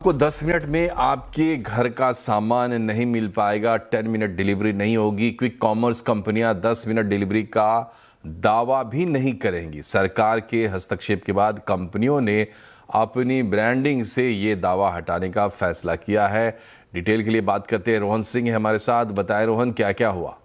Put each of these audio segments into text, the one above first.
आपको 10 मिनट में आपके घर का सामान नहीं मिल पाएगा, 10 मिनट डिलीवरी नहीं होगी। क्विक कॉमर्स कंपनियां 10 मिनट डिलीवरी का दावा भी नहीं करेंगी। सरकार के हस्तक्षेप के बाद कंपनियों ने अपनी ब्रांडिंग से ये दावा हटाने का फैसला किया है। डिटेल के लिए बात करते हैं, रोहन सिंह है हमारे साथ। बताएं रोहन, क्या क्या हुआ?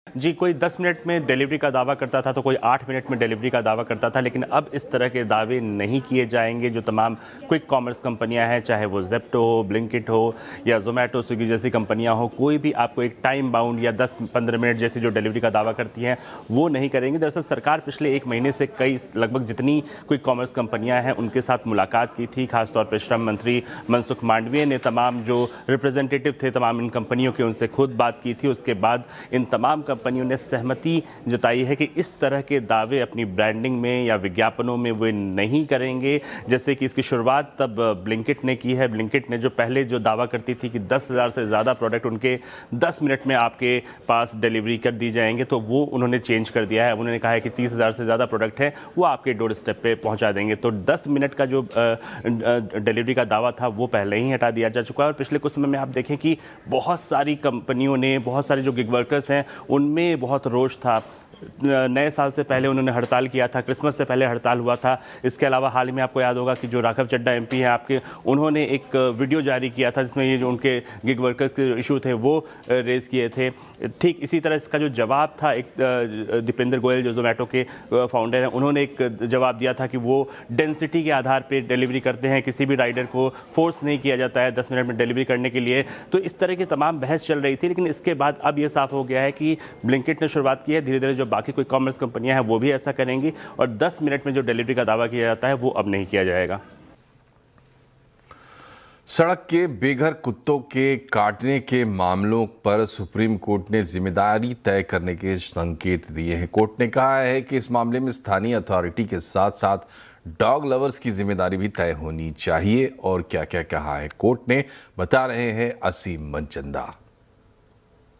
जी, कोई 10 मिनट में डिलीवरी का दावा करता था तो कोई 8 मिनट में डिलीवरी का दावा करता था, लेकिन अब इस तरह के दावे नहीं किए जाएंगे। जो तमाम क्विक कॉमर्स कंपनियां हैं, चाहे वो ज़ेप्टो हो, ब्लिंकिट हो या जोमेटो, स्विगी जैसी कंपनियां हो, कोई भी आपको एक टाइम बाउंड या 10-15 मिनट जैसी जो डिलीवरी का दावा करती हैं वो नहीं करेंगी। दरअसल सरकार पिछले 1 महीने से कई लगभग जितनी क्विक कॉमर्स कंपनियाँ हैं उनके साथ मुलाकात की थी। खासतौर पर श्रम मंत्री मनसुख मांडविया ने तमाम जो रिप्रेजेंटेटिव थे तमाम इन कंपनियों के, उनसे खुद बात की थी। उसके बाद इन तमाम कंपनियों ने सहमति जताई है कि इस तरह के दावे अपनी ब्रांडिंग में या विज्ञापनों में वे नहीं करेंगे। जैसे कि इसकी शुरुआत तब ब्लिंकिट ने की है। ब्लिंकिट ने जो पहले जो दावा करती थी कि 10,000 से ज़्यादा प्रोडक्ट उनके 10 मिनट में आपके पास डिलीवरी कर दी जाएंगे, तो वो उन्होंने चेंज कर दिया है। उन्होंने कहा है कि 30,000 से ज़्यादा प्रोडक्ट है वो आपके डोर स्टेप पे पहुंचा देंगे। तो 10 मिनट का जो डिलीवरी का दावा था वो पहले ही हटा दिया जा चुका है। और पिछले कुछ समय में आप देखें कि बहुत सारी कंपनियों ने, बहुत सारे जो गिग वर्कर्स हैं उनमें बहुत रोष था। नए साल से पहले उन्होंने हड़ताल किया था, क्रिसमस से पहले हड़ताल हुआ था। इसके अलावा हाल ही में आपको याद होगा कि जो राघव चड्ढा एमपी हैं आपके, उन्होंने एक वीडियो जारी किया था जिसमें ये जो उनके गिग वर्कर्स के इशू थे वो रेज किए थे। ठीक इसी तरह इसका जो जवाब था, एक दीपेंद्र गोयल जो जोमेटो के फाउंडर हैं, उन्होंने एक जवाब दिया था कि वो डेंसिटी के आधार पर डिलीवरी करते हैं, किसी भी राइडर को फोर्स नहीं किया जाता है 10 मिनट में डिलीवरी करने के लिए। तो इस तरह की तमाम बहस चल रही थी, लेकिन इसके बाद अब ये साफ हो गया है कि ब्लिंकिट ने शुरुआत की है। धीरे धीरे जो बाकी कोई कॉमर्स कंपनियां हैं वो भी ऐसा करेंगी और 10 मिनट में जो डिलीवरी का दावा किया जाता है वो अब नहीं किया जाएगा। सड़क के बेघर कुत्तों के काटने के मामलों पर सुप्रीम कोर्ट ने जिम्मेदारी तय करने के संकेत दिए हैं। कोर्ट ने कहा है कि इस मामले में स्थानीय अथॉरिटी के साथ साथ डॉग लवर्स की जिम्मेदारी भी तय होनी चाहिए। और क्या क्या कहा है कोर्ट ने, बता रहे हैं असीम मनचंदा।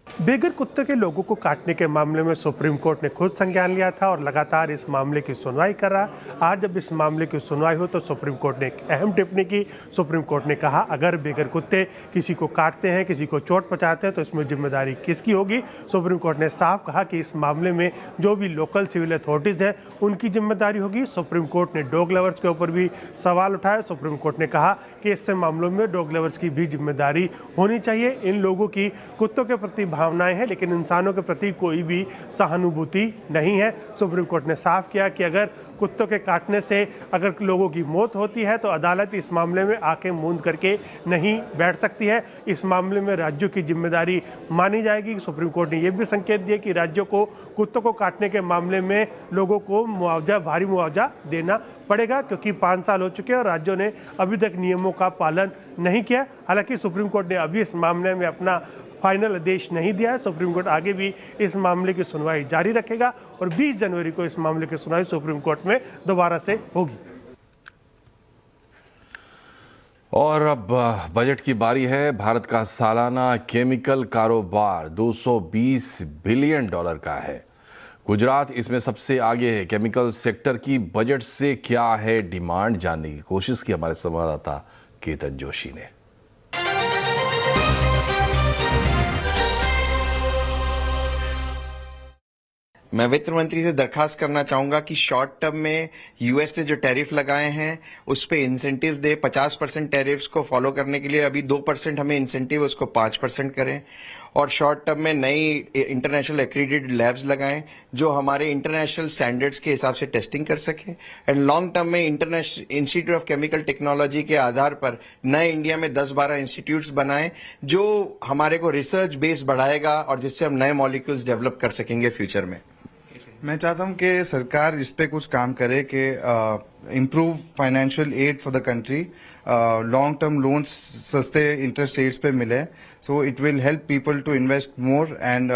बेघर कुत्ते के लोगों को काटने के मामले में सुप्रीम कोर्ट ने खुद संज्ञान लिया था और लगातार इस मामले की सुनवाई कर रहा। आज जब इस मामले की सुनवाई हो तो सुप्रीम कोर्ट ने एक अहम टिप्पणी की। सुप्रीम कोर्ट ने कहा अगर बेघर कुत्ते किसी को काटते हैं, किसी को चोट पहुंचाते हैं तो इसमें जिम्मेदारी किसकी होगी। सुप्रीम कोर्ट ने साफ कहा कि इस मामले में जो भी लोकल सिविल अथॉरिटीज़ हैं उनकी जिम्मेदारी होगी। सुप्रीम कोर्ट ने डॉग लवर्स के ऊपर भी सवाल उठाया। सुप्रीम कोर्ट ने कहा कि इससे मामलों में डॉग लवर्स की भी जिम्मेदारी होनी चाहिए। इन लोगों की कुत्तों के प्रति भावनाएं हैं लेकिन इंसानों के प्रति कोई भी सहानुभूति नहीं है। सुप्रीम कोर्ट ने साफ किया कि अगर कुत्तों के काटने से अगर लोगों की मौत होती है तो अदालत इस मामले में आंखें मूंद करके नहीं बैठ सकती है। इस मामले में राज्यों की जिम्मेदारी मानी जाएगी। सुप्रीम कोर्ट ने यह भी संकेत दिया कि राज्यों को कुत्तों को काटने के मामले में लोगों को मुआवजा, भारी मुआवजा देना पड़ेगा, क्योंकि 5 साल हो चुके हैं और राज्यों ने अभी तक नियमों का पालन नहीं किया। हालांकि सुप्रीम कोर्ट ने अभी इस मामले में अपना फाइनल आदेश नहीं दिया है। सुप्रीम कोर्ट आगे भी इस मामले की सुनवाई जारी रखेगा और 20 जनवरी को इस मामले की सुनवाई सुप्रीम कोर्ट में दोबारा से होगी। और अब बजट की बारी है। भारत का सालाना केमिकल कारोबार $220 बिलियन का है। गुजरात इसमें सबसे आगे है। केमिकल सेक्टर की बजट से क्या है डिमांड, जानने की कोशिश की हमारे संवाददाता केतन जोशी ने। मैं वित्त मंत्री से दरखास्त करना चाहूंगा कि शॉर्ट टर्म में यूएस ने जो टैरिफ लगाए हैं उस पे इंसेंटिव दे। 50% टैरिफ्स को फॉलो करने के लिए अभी 2% हमें इंसेंटिव, उसको 5% करें। और शॉर्ट टर्म में नई इंटरनेशनल एक्रीडिटेड लैब्स लगाएं जो हमारे इंटरनेशनल स्टैंडर्ड्स के हिसाब से टेस्टिंग कर सकें। एंड लॉन्ग टर्म में international institute of chemical technology के आधार पर नए इंडिया में 10-12 इंस्टीट्यूट्स बनाएं जो हमारे को रिसर्च बेस बढ़ाएगा और जिससे हम नए मॉलिक्यूल्स डेवलप कर सकेंगे फ्यूचर में। मैं चाहता हूं कि सरकार इस पे कुछ काम करे कि improve financial aid for the country, long term loans सस्ते इंटरेस्ट रेट्स पे मिले, so it will help people to invest more and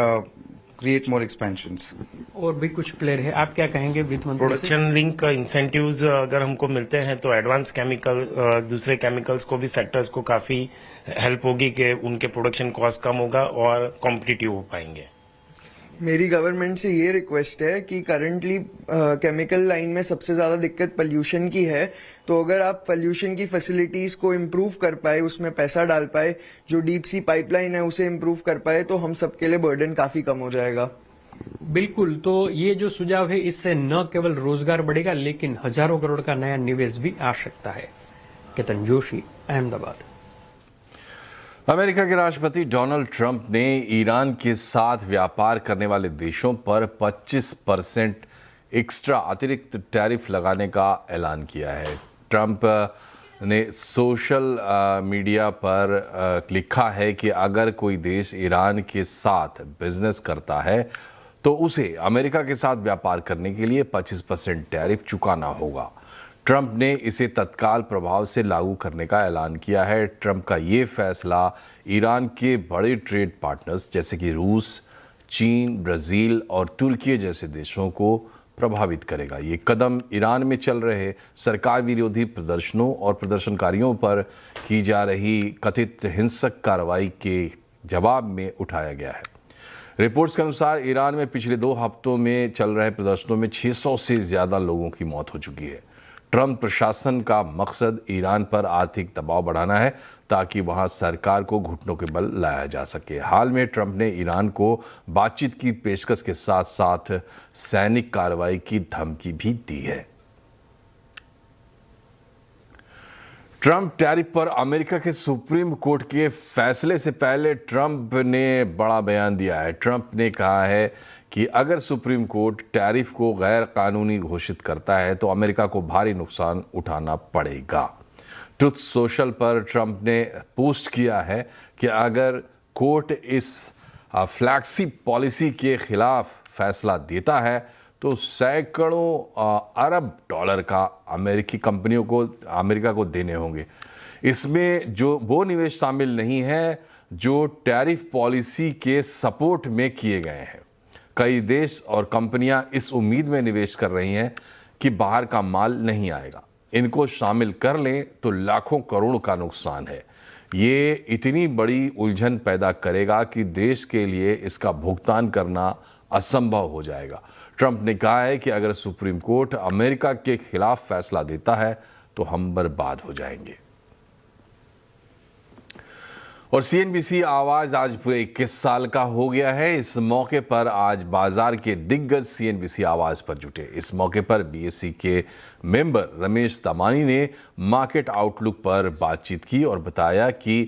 create more expansions. और भी कुछ प्लेयर है, आप क्या कहेंगे वित्त मंत्री? प्रोडक्शन लिंक इंसेंटिव्स अगर हमको मिलते हैं तो एडवांस केमिकल, दूसरे केमिकल्स को भी, सेक्टर्स को काफी हेल्प होगी कि उनके प्रोडक्शन कॉस्ट कम होगा और कॉम्पिटिटिव हो पाएंगे। मेरी गवर्नमेंट से ये रिक्वेस्ट है कि करंटली केमिकल लाइन में सबसे ज़्यादा दिक्कत पोल्यूशन की है, तो अगर आप पोल्यूशन की फैसिलिटीज़ को इम्प्रूव कर पाए, उसमें पैसा डाल पाए, जो डीप सी पाइपलाइन है उसे इम्प्रूव कर पाए, तो हम सबके लिए बर्डन काफ़ी कम हो जाएगा। बिल्कुल, तो ये जो सुझाव है इससे न केवल रोजगार बढ़ेगा लेकिन हजारों करोड़ का नया निवेश भी आ सकता है। केतन जोशी, अहमदाबाद। अमेरिका के राष्ट्रपति डोनाल्ड ट्रंप ने ईरान के साथ व्यापार करने वाले देशों पर 25% एक्स्ट्रा अतिरिक्त टैरिफ लगाने का ऐलान किया है। ट्रंप ने सोशल मीडिया पर लिखा है कि अगर कोई देश ईरान के साथ बिजनेस करता है तो उसे अमेरिका के साथ व्यापार करने के लिए 25% टैरिफ चुकाना होगा। ट्रंप ने इसे तत्काल प्रभाव से लागू करने का ऐलान किया है। ट्रंप का ये फैसला ईरान के बड़े ट्रेड पार्टनर्स जैसे कि रूस, चीन, ब्राज़ील और तुर्की जैसे देशों को प्रभावित करेगा। ये कदम ईरान में चल रहे सरकार विरोधी प्रदर्शनों और प्रदर्शनकारियों पर की जा रही कथित हिंसक कार्रवाई के जवाब में उठाया गया है। रिपोर्ट्स के अनुसार ईरान में पिछले 2 हफ्तों में चल रहे प्रदर्शनों में 600 से ज़्यादा लोगों की मौत हो चुकी है। ट्रंप प्रशासन का मकसद ईरान पर आर्थिक दबाव बढ़ाना है ताकि वहां सरकार को घुटनों के बल लाया जा सके। हाल में ट्रंप ने ईरान को बातचीत की पेशकश के साथ साथ सैनिक कार्रवाई की धमकी भी दी है। ट्रंप टैरिफ पर अमेरिका के सुप्रीम कोर्ट के फैसले से पहले ट्रंप ने बड़ा बयान दिया है। ट्रंप ने कहा है कि अगर सुप्रीम कोर्ट टैरिफ को गैर कानूनी घोषित करता है तो अमेरिका को भारी नुकसान उठाना पड़ेगा। ट्रुथ सोशल पर ट्रंप ने पोस्ट किया है कि अगर कोर्ट इस फ्लैगशिप पॉलिसी के खिलाफ फैसला देता है तो सैकड़ों अरब डॉलर का अमेरिकी कंपनियों को अमेरिका को देने होंगे। इसमें जो वो निवेश शामिल नहीं है जो टैरिफ पॉलिसी के सपोर्ट में किए गए हैं। कई देश और कंपनियां इस उम्मीद में निवेश कर रही हैं कि बाहर का माल नहीं आएगा। इनको शामिल कर लें तो लाखों करोड़ का नुकसान है। ये इतनी बड़ी उलझन पैदा करेगा कि देश के लिए इसका भुगतान करना असंभव हो जाएगा। ट्रंप ने कहा है कि अगर सुप्रीम कोर्ट अमेरिका के खिलाफ फैसला देता है तो हम बर्बाद हो जाएंगे। और सीएनबीसी आवाज आज पूरे 21 साल का हो गया है। इस मौके पर आज बाजार के दिग्गज सीएनबीसी आवाज पर जुटे। इस मौके पर बीएसई के मेंबर रमेश दमानी ने मार्केट आउटलुक पर बातचीत की और बताया कि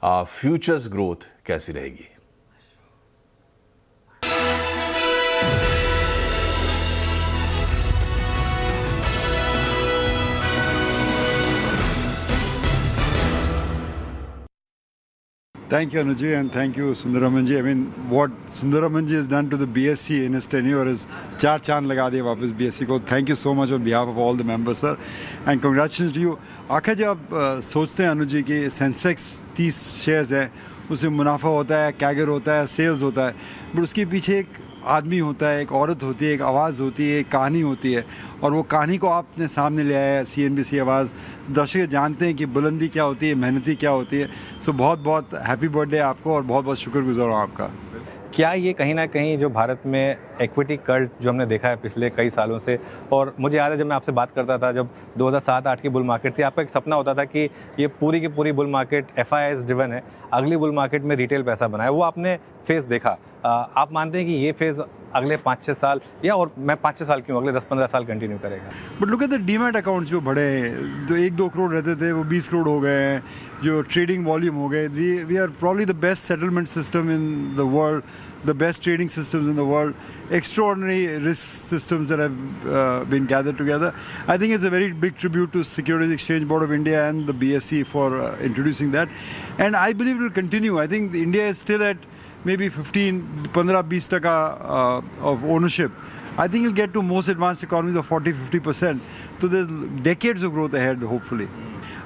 फ्यूचर्स ग्रोथ कैसी रहेगी। Thank you, Anuji, and thank you, Sundaramanji. I mean, what Sundaramanji has done to the BSC in his tenure is चार चांद लगा दिया वापस BSC को. Thank you so much on behalf of all the members, sir, and congratulations to you. आखिर जब आप सोचते हैं अनुजी कि सेंसेक्स 30 शेयर्स है, उसमें मुनाफा होता है, कैगर होता है, सेल्स होता है, बट उसके पीछे एक आदमी होता है, एक औरत होती है, एक आवाज़ होती है, एक कहानी होती है, और वो कहानी को आपने सामने ले आया है सीएनबीसी आवाज़। दर्शक जानते हैं कि बुलंदी क्या होती है, मेहनती क्या होती है। सो बहुत बहुत हैप्पी बर्थडे आपको और बहुत बहुत शुक्रगुजार हूँ आपका। क्या ये कहीं ना कहीं जो भारत में इक्विटी कल्ट जो हमने देखा है पिछले कई सालों से, और मुझे याद है जब मैं आपसे बात करता था जब 2007-8 की बुल मार्केट थी, आपका एक सपना होता था कि ये पूरी की पूरी बुल मार्केट FIIs ड्रिवन है, अगली बुल मार्केट में रिटेल पैसा बनाए, वो आपने फेज़ देखा। आप मानते हैं कि ये फेज़ अगले 5-6 साल या और मैं 5-6 साल क्यों अगले 10-15 साल कंटिन्यू करेगा? But look at the demat account जो बढ़े हैं, जो 1-2 करोड़ रहते थे वो 20 करोड़ हो गए हैं, जो ट्रेडिंग वॉल्यूम हो गए। We are probably the best settlement system in the world, the best trading systems in the world, extraordinary risk systems that have been gathered together. I think it's a very big tribute to Securities Exchange Board of India and the BSE for introducing that. And I believe it will continue. I think India is still at maybe 15-20% of ownership. I think it'll get to most advanced economies of 40-50%. So there's decades of growth ahead, hopefully.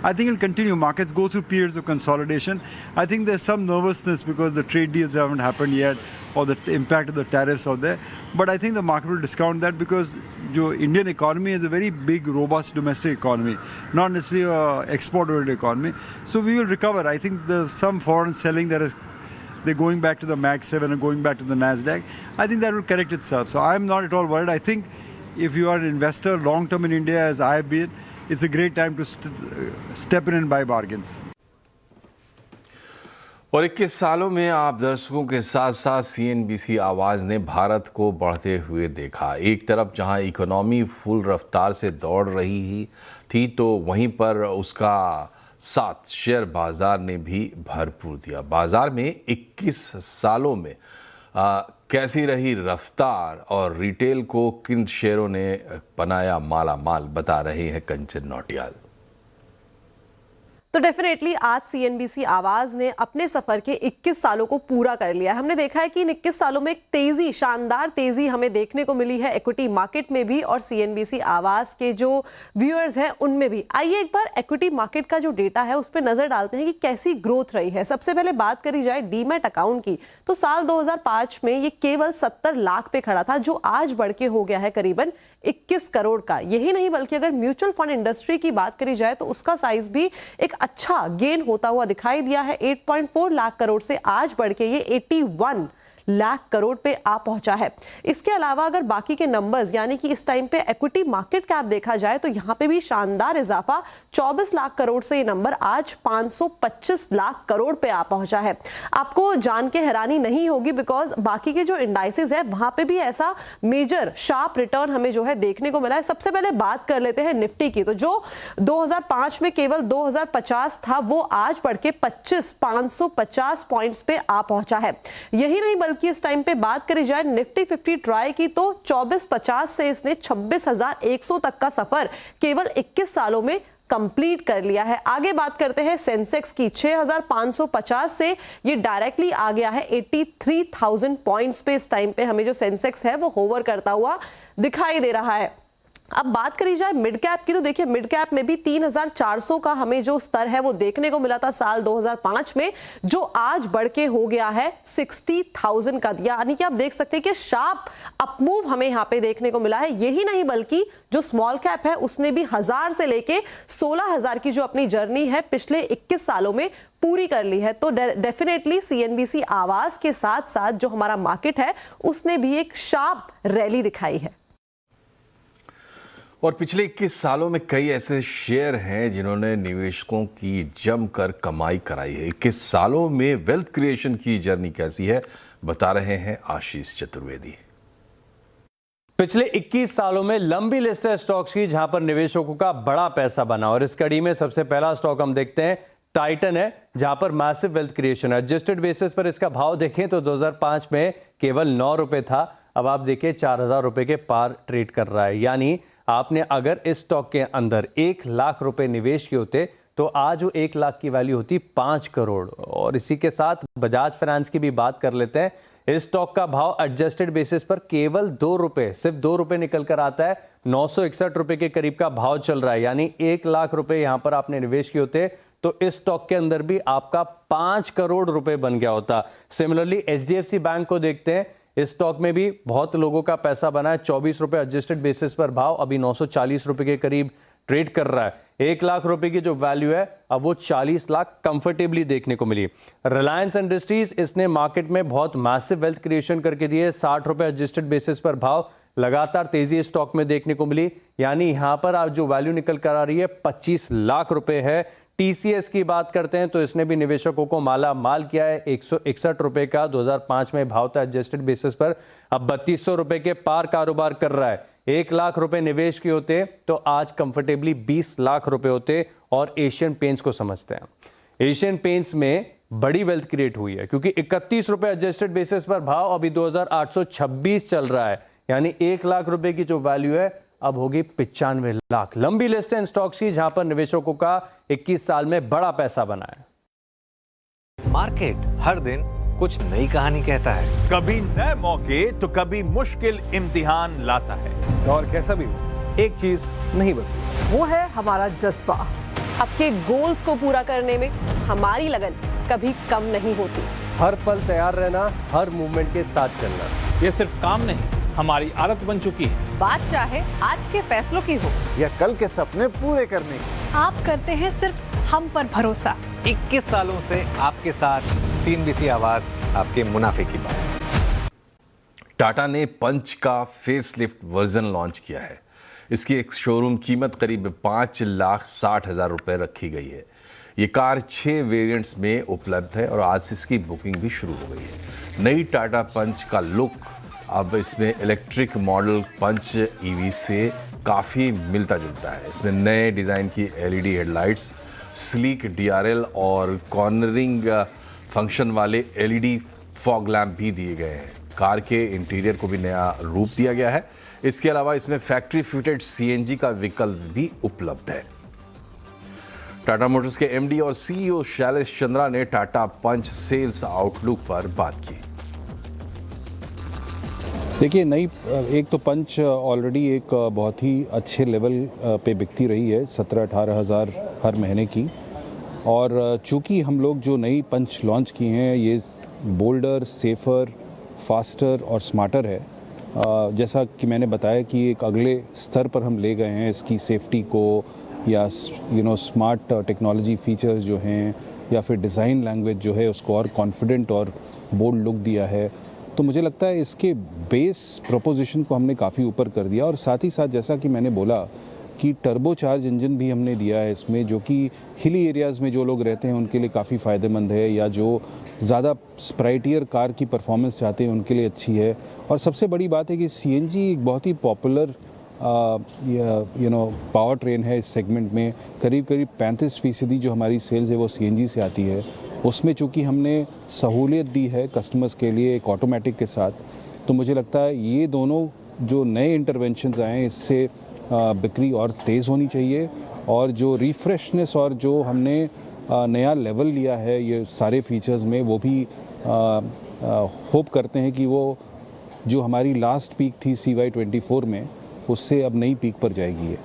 I think it'll continue. Markets go through periods of consolidation. I think there's some nervousness because the trade deals haven't happened yet or the impact of the tariffs out there. But I think the market will discount that because the Indian economy is a very big, robust domestic economy, not necessarily an export-oriented economy. So we will recover. I think there's some foreign selling that has they're going back to the Mag 7 and going back to the Nasdaq. I think that will correct itself. So I'm not at all worried. I think if you are an investor long term in India, as I've been, it's a great time to step in and buy bargains. और 21 सालों में आप दर्शकों के साथ साथ CNBC आवाज़ ने भारत को बढ़ते हुए देखा। एक तरफ जहां इकोनॉमी फुल रफ्तार से दौड़ रही थी तो वहीं पर उसका साथ शेयर बाजार ने भी भरपूर दिया। बाजार में 21 सालों में कैसी रही रफ्तार और रिटेल को किन शेयरों ने बनाया माला माल, बता रहे हैं कंचन नौटियाल। तो डेफिनेटली आज CNBC आवाज ने अपने सफर के 21 सालों को पूरा कर लिया है। हमने देखा है कि इन 21 सालों में एक तेजी, शानदार तेजी हमें देखने को मिली है इक्विटी मार्केट में भी और CNBC आवाज के जो व्यूअर्स हैं उनमें भी। आइए एक बार इक्विटी मार्केट का जो डेटा है उस पर नजर डालते हैं कि कैसी ग्रोथ रही है। सबसे पहले बात करी जाए डीमैट अकाउंट की तो साल 2005 में ये केवल 70 लाख पे खड़ा था, जो आज बढ़ के हो गया है करीबन 21 करोड़ का। यही नहीं बल्कि अगर म्यूचुअल फंड इंडस्ट्री की बात करी जाए तो उसका साइज भी एक अच्छा गेन होता हुआ दिखाई दिया है। 8.4 लाख करोड़ से आज बढ़ के ये 81 लाख करोड़ पे आ पहुंचा है। इसके अलावा अगर बाकी के नंबर्स यानी कि इस टाइम पे इक्विटी मार्केट कैप देखा जाए तो यहां पे भी शानदार इजाफा, 24 लाख करोड़ से ये नंबर आज 525 लाख करोड़ पे आ पहुंचा है। आपको जान के हैरानी नहीं होगी बिकॉज बाकी के जो इंडाइसेस है वहां पे भी ऐसा मेजर शार्प रिटर्न हमें जो है देखने को मिला है। सबसे पहले बात कर लेते हैं निफ्टी की, तो जो 2005 में केवल 2050 था वो आज बढ़ के 550 पॉइंट्स पे आ पहुंचा है। यही नहीं कि इस टाइम पे बात करी जाए निफ्टी 50 ट्राई की तो 2450 से इसने 26,100 तक का सफर केवल 21 सालों में कंप्लीट कर लिया है। आगे बात करते हैं सेंसेक्स की, 6,550 से ये डायरेक्टली आ गया है 83,000 पॉइंट्स पे। इस टाइम पे हमें जो सेंसेक्स है वो होवर करता हुआ दिखाई दे रहा है। अब बात करी जाए मिड कैप की तो देखिए मिड कैप में भी 3,400 का हमें जो स्तर है वो देखने को मिला था साल 2005 में, जो आज बढ़ के हो गया है 60,000 का। यानी कि आप देख सकते हैं कि शार्प अपमूव हमें यहाँ पे देखने को मिला है। यही नहीं बल्कि जो स्मॉल कैप है उसने भी 1000 से लेके 16,000 की जो अपनी जर्नी है पिछले 21 सालों में पूरी कर ली है। तो डेफिनेटली CNBC आवाज के साथ साथ जो हमारा मार्केट है उसने भी एक शार्प रैली दिखाई है। और पिछले 21 सालों में कई ऐसे शेयर हैं जिन्होंने निवेशकों की जमकर कमाई कराई है। 21 सालों में वेल्थ क्रिएशन की जर्नी कैसी है, बता रहे हैं आशीष चतुर्वेदी। पिछले 21 सालों में लंबी लिस्ट है स्टॉक्स की जहां पर निवेशकों का बड़ा पैसा बना और इस कड़ी में सबसे पहला स्टॉक हम देखते हैं टाइटन है, जहां पर मैसिव वेल्थ क्रिएशन है। एडजस्टेड बेसिस पर इसका भाव देखें तो 2005 में केवल 9 रुपए था, अब आप देखिए 4,000 रुपए के पार ट्रेड कर रहा है। यानी आपने अगर इस स्टॉक के अंदर 1 लाख रुपए निवेश किए होते तो आज वो 1 लाख की वैल्यू होती 5 करोड़। और इसी के साथ बजाज फाइनेंस की भी बात कर लेते हैं। इस स्टॉक का भाव एडजस्टेड बेसिस पर केवल 2 रुपए, सिर्फ 2 रुपए निकल कर आता है। 961 रुपए के करीब का भाव चल रहा है। यानी 1 लाख रुपए यहां पर आपने निवेश किए होते तो इस स्टॉक के अंदर भी आपका 5 करोड़ रुपए बन गया होता। सिमिलरली HDFC बैंक को देखते हैं, इस स्टॉक में भी बहुत लोगों का पैसा बना है। 24 रुपए एडजस्टेड बेसिस पर भाव, अभी 940 रुपए के करीब ट्रेड कर रहा है। 1 लाख रुपए की जो वैल्यू है अब वो 40 लाख कंफर्टेबली देखने को मिली। रिलायंस इंडस्ट्रीज, इसने मार्केट में बहुत मैसिव वेल्थ क्रिएशन करके दिए। 60 रुपए एडजस्टेड बेसिस पर भाव, लगातार तेजी स्टॉक में देखने को मिली। यानी यहां पर आप जो वैल्यू निकल कर आ रही है 25 लाख रुपए है। TCS की बात करते हैं तो इसने भी निवेशकों को माला माल किया है। 161 रुपए का 2005 में भाव था एडजस्टेड बेसिस पर, अब 3200 रुपए के पार कारोबार कर रहा है। 1 लाख रुपए निवेश किए होते तो आज कंफर्टेबली 20 लाख रुपए होते। और एशियन पेंट्स को समझते हैं, एशियन पेंट्स में बड़ी वेल्थ क्रिएट हुई है क्योंकि 31 रुपए एडजस्टेड बेसिस पर भाव, अभी 2826 चल रहा है। यानी 1 लाख रुपए की जो वैल्यू है अब होगी 95 लाख। लंबी लिस्ट है स्टॉक्स की जहां पर निवेशकों का 21 साल में बड़ा पैसा बना है। मार्केट हर दिन कुछ नई कहानी कहता है, कभी नए मौके तो कभी मुश्किल इम्तिहान लाता है। और कैसा भी हो, एक चीज नहीं बदली, वो है हमारा जज्बा। आपके गोल्स को पूरा करने में हमारी लगन कभी कम नहीं होती। हर पल तैयार रहना, हर मूवमेंट के साथ चलना, ये सिर्फ काम नहीं, हमारी आदत बन चुकी है। बात चाहे आज के फैसलों की हो या कल के सपने पूरे करने की, आप करते हैं सिर्फ हम पर भरोसा। 21 सालों से आपके साथ CNBC आवाज आपके मुनाफे की बात। टाटा ने पंच का फेसलिफ्ट वर्जन लॉन्च किया है। इसकी एक शोरूम कीमत करीब 5,60,000 रुपए रखी गई है। ये कार 6 वेरिएंट्स में उपलब्ध है और आज से इसकी बुकिंग भी शुरू हो गई है। नई टाटा पंच का लुक अब इसमें इलेक्ट्रिक मॉडल पंच ईवी से काफ़ी मिलता जुलता है। इसमें नए डिज़ाइन की एलईडी हेडलाइट्स, स्लीक डीआरएल और कॉर्नरिंग फंक्शन वाले एलईडी फॉग लैंप भी दिए गए हैं। कार के इंटीरियर को भी नया रूप दिया गया है। इसके अलावा इसमें फैक्ट्री फिटेड सीएनजी का विकल्प भी उपलब्ध है। टाटा मोटर्स के एमडी और सीईओ शैलेश चंद्रा ने टाटा पंच सेल्स आउटलुक पर बात की। देखिए, नई एक तो पंच ऑलरेडी एक बहुत ही अच्छे लेवल पे बिकती रही है, 17-18 हज़ार हर महीने की। और चूंकि हम लोग जो नई पंच लॉन्च की हैं ये बोल्डर, सेफर, फास्टर और स्मार्टर है। जैसा कि मैंने बताया कि एक अगले स्तर पर हम ले गए हैं इसकी सेफ्टी को, या स्मार्ट टेक्नोलॉजी फीचर्स जो हैं, या फिर डिज़ाइन लैंग्वेज जो है उसको और कॉन्फिडेंट और बोल्ड लुक दिया है। तो मुझे लगता है इसके बेस प्रोपोजिशन को हमने काफ़ी ऊपर कर दिया। और साथ ही साथ जैसा कि मैंने बोला कि टर्बो चार्ज इंजन भी हमने दिया है इसमें, जो कि हिली एरियाज़ में जो लोग रहते हैं उनके लिए काफ़ी फ़ायदेमंद है, या जो ज़्यादा स्प्राइटियर कार की परफॉर्मेंस चाहते हैं उनके लिए अच्छी है। और सबसे बड़ी बात है कि सीएनजी एक बहुत ही पॉपुलर पावर ट्रेन है। इस सेगमेंट में करीब 35% जो हमारी सेल्स है वो सीएनजी से आती है। उसमें चूँकि हमने सहूलियत दी है कस्टमर्स के लिए एक ऑटोमेटिक के साथ, तो मुझे लगता है ये दोनों जो नए इंटरवेंशंस आए हैं इससे बिक्री और तेज़ होनी चाहिए। और जो रिफ्रेशनेस और जो हमने नया लेवल लिया है ये सारे फीचर्स में, वो भी होप करते हैं कि वो जो हमारी लास्ट पीक थी CY24 में, उससे अब नई पीक पर जाएगी ये।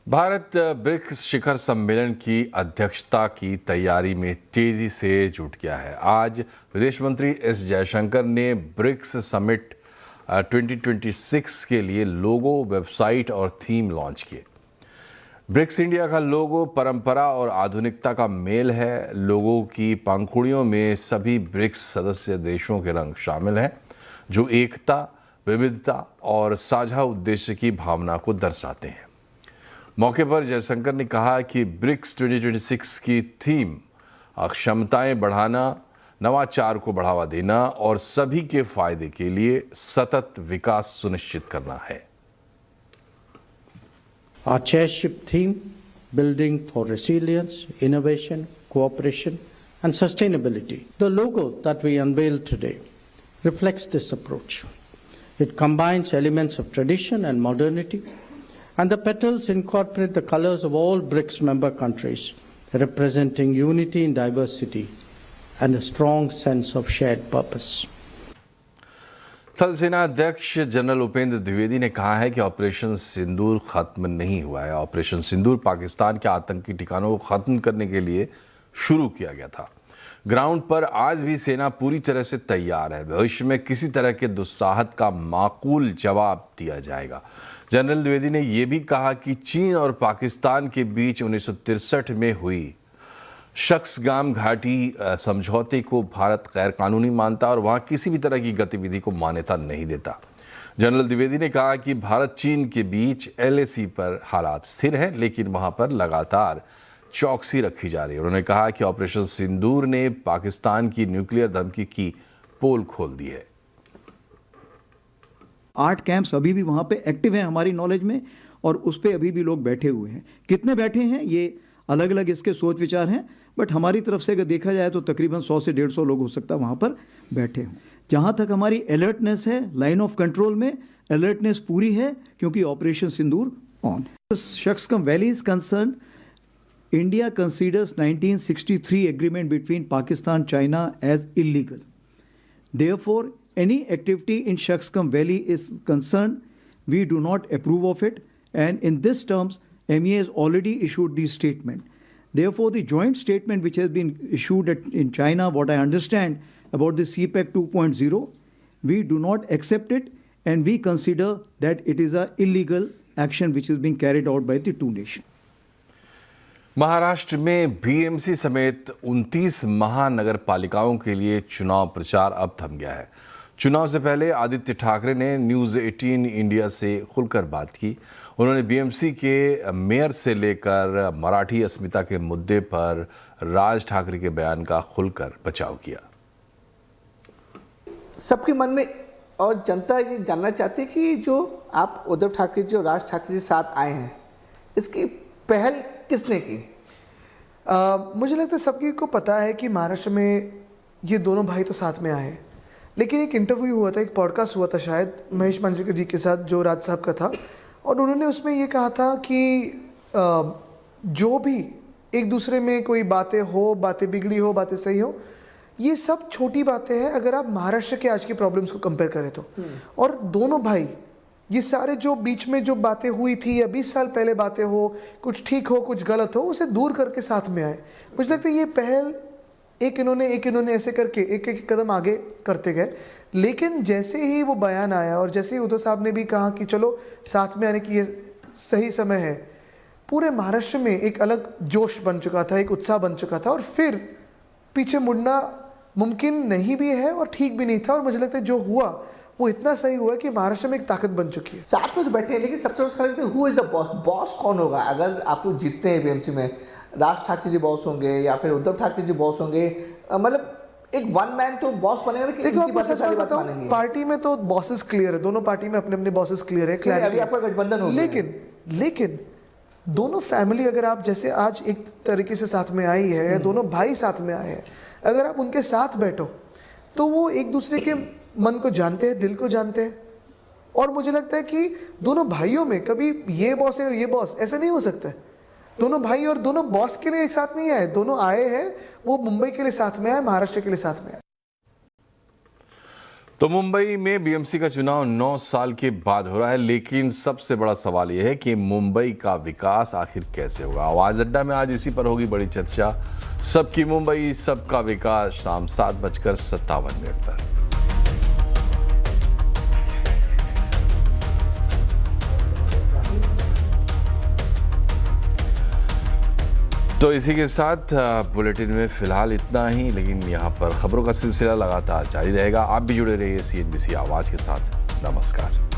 भारत ब्रिक्स शिखर सम्मेलन की अध्यक्षता की तैयारी में तेजी से जुट गया है। आज विदेश मंत्री एस जयशंकर ने ब्रिक्स समिट 2026 के लिए लोगो, वेबसाइट और थीम लॉन्च किए। ब्रिक्स इंडिया का लोगो परंपरा और आधुनिकता का मेल है। लोगो की पंखुड़ियों में सभी ब्रिक्स सदस्य देशों के रंग शामिल हैं, जो एकता, विविधता और साझा उद्देश्य की भावना को दर्शाते हैं। मौके पर जयशंकर ने कहा कि ब्रिक्स 2026 की थीम क्षमताएं बढ़ाना, नवाचार को बढ़ावा देना और सभी के फायदे के लिए सतत विकास सुनिश्चित करना है। Our chairship theme, Building for Resilience, Innovation, Cooperation and Sustainability. The logo that we unveiled today reflects this approach. It combines elements of tradition and modernity, and the petals incorporate the colors of all BRICS member countries, representing unity in diversity and a strong sense of shared purpose. थल सेना अध्यक्ष general Upendra Dwivedi ने कहा है कि operation सिंदूर खत्म नहीं हुआ है। ऑपरेशन सिंदूर पाकिस्तान के आतंकी ठिकानों को खत्म करने के लिए शुरू किया गया था। ग्राउंड पर आज भी सेना पूरी तरह से तैयार है। भविष्य में किसी तरह के दुस्साहत का माकूल जवाब दिया जाएगा। जनरल द्विवेदी ने यह भी कहा कि चीन और पाकिस्तान के बीच 1963 में हुई शख्सगाम घाटी समझौते को भारत गैरकानूनी मानता और वहां किसी भी तरह की गतिविधि को मान्यता नहीं देता। जनरल द्विवेदी ने कहा कि भारत चीन के बीच LAC पर हालात स्थिर हैं, लेकिन वहां पर लगातार चौकसी रखी जा रही है। उन्होंने कहा कि ऑपरेशन सिंदूर ने पाकिस्तान की न्यूक्लियर धमकी की पोल खोल दी है। 8 कैंप्स अभी भी वहां पे एक्टिव हैं हमारी नॉलेज में, और उस पे अभी भी लोग बैठे हुए हैं। कितने बैठे हैं ये अलग अलग इसके सोच विचार हैं, बट हमारी तरफ से अगर देखा जाए तो तकरीबन 100 से 150 लोग हो सकता है वहाँ पर बैठे हों। जहाँ तक हमारी अलर्टनेस है, लाइन ऑफ कंट्रोल में अलर्टनेस पूरी है, क्योंकि ऑपरेशन सिंदूर ऑन है। Shaksgam valley is concern, India considers 1963 agreement between Pakistan China as illegal. Therefore any activity in Shaksgam Valley is concerned, we do not approve of it, and in this terms MEA has already issued the statement. Therefore, the joint statement which has been issued in China, what I understand about the CPEC 2.0, we do not accept it, and we consider that it is an illegal action which is being carried out by the two nations. Maharashtra में BMC समेत 29 महानगर पालिकाओं के लिए चुनाव प्रचार अब थम गया है। चुनाव से पहले आदित्य ठाकरे ने न्यूज़ 18 इंडिया से खुलकर बात की। उन्होंने बीएमसी के मेयर से लेकर मराठी अस्मिता के मुद्दे पर राज ठाकरे के बयान का खुलकर बचाव किया। सबके मन में और जनता ये जानना चाहती है कि जो आप उद्धव ठाकरे जी और राज ठाकरे जी साथ आए हैं, इसकी पहल किसने की? मुझे लगता है सबकी को पता है कि महाराष्ट्र में ये दोनों भाई तो साथ में आए हैं, लेकिन एक इंटरव्यू हुआ था, एक पॉडकास्ट हुआ था शायद महेश मांजरेकर जी के साथ जो राज साहब का था, और उन्होंने उसमें ये कहा था कि जो भी एक दूसरे में कोई बातें हो, बातें बिगड़ी हो, बातें सही हो, ये सब छोटी बातें हैं अगर आप महाराष्ट्र के आज की प्रॉब्लम्स को कंपेयर करें तो। और दोनों भाई ये सारे जो बीच में जो बातें हुई थी या 20 साल पहले बातें हो, कुछ ठीक हो कुछ गलत हो, उसे दूर करके साथ में आए। मुझे लगता है ये पहल एक इन्होंने ऐसे करके एक एक कदम आगे करते गए। लेकिन जैसे ही वो बयान आया और जैसे ही उद्धव साहब ने भी कहा कि चलो साथ में आने की ये सही समय है, पूरे महाराष्ट्र में एक अलग जोश बन चुका था, एक उत्साह बन चुका था, और फिर पीछे मुड़ना मुमकिन नहीं भी है और ठीक भी नहीं था। और मुझे लगता है जो हुआ वो इतना सही हुआ कि महाराष्ट्र में एक ताकत बन चुकी है। साथ में तो बैठे हैं, लेकिन सबसे बड़ा who is the boss? Boss कौन होगा? अगर आप लोग जीतते हैं बीएमसी में, राज ठाकरे जी बॉस होंगे या फिर उद्धव ठाकरे जी बॉस होंगे? मतलब एक वन मैन तो बॉस बनेगा ना कि देखो, आपको सच में बताऊं, पार्टी में तो बॉसेस क्लियर है, दोनों पार्टी में अपने अपने बॉसेस क्लियर है, अभी आपका गठबंधन हो गया। लेकिन दोनों फैमिली अगर आप जैसे आज एक तरीके से साथ में आई है, दोनों भाई साथ में आए हैं, अगर आप उनके साथ बैठो तो वो एक दूसरे के मन को जानते हैं, दिल को जानते हैं। और मुझे लगता है कि दोनों भाइयों में कभी ये बॉस है और ये बॉस, ऐसा नहीं हो सकता है। दोनों भाई और दोनों बॉस के लिए एक साथ नहीं आए, दोनों आए हैं, वो मुंबई के लिए साथ में आए, महाराष्ट्र के लिए साथ में आए। तो मुंबई में बीएमसी का चुनाव 9 साल के बाद हो रहा है, लेकिन सबसे बड़ा सवाल यह है कि मुंबई का विकास आखिर कैसे होगा। आवाज अड्डा में आज इसी पर होगी बड़ी चर्चा। सबकी मुंबई, सबका विकास, शाम 7:57 पर। तो इसी के साथ बुलेटिन में फिलहाल इतना ही, लेकिन यहाँ पर खबरों का सिलसिला लगातार जारी रहेगा। आप भी जुड़े रहिए CNBC आवाज के साथ। नमस्कार।